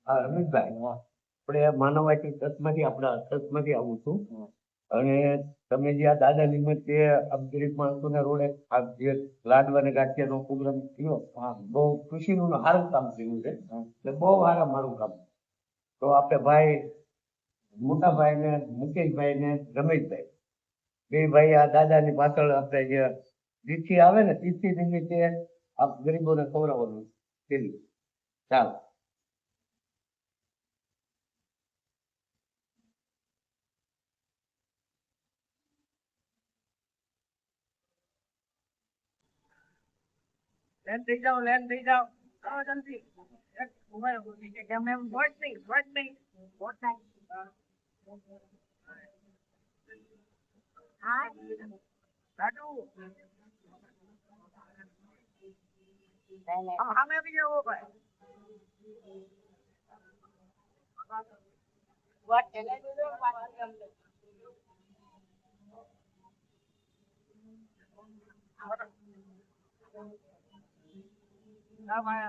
હા રમેશભાઈ, આપણે માનવાથી ટ્રસ્ટમાંથી આપણા ટ્રસ્ટમાંથી આવું છું. અને તમે જે આ દાદાની મત જે આ ગરીબ માણસોના રોડે આ જે લાડવા અને ગાંઠિયાનો પ્રોગ્રામ થયો, બહુ ખુશીનું ને સારું કામ કર્યું છે. એટલે બહુ સારા મારું કામ. તો આપણે ભાઈ મોટા ભાઈ ને મુકેશભાઈ ને રમેશભાઈ બે ભાઈ આ દાદાની પાછળ આપણે જે તિથિ આવે ને તિથિ નિમિત્તે આ ગરીબોને ખવડાવવાનું પેલી ચાલો. લેન થઈ જાઓ, લેન થઈ જાઓ. આવો જલ્દી. એક ઉભા રહો, કેમ એમ વોટ નહીં, વોટ નહીં, વોટ નહીં. હા લાડુ આમ સામે આવી જાઓ ભાઈ. વોટ ના ભાઈ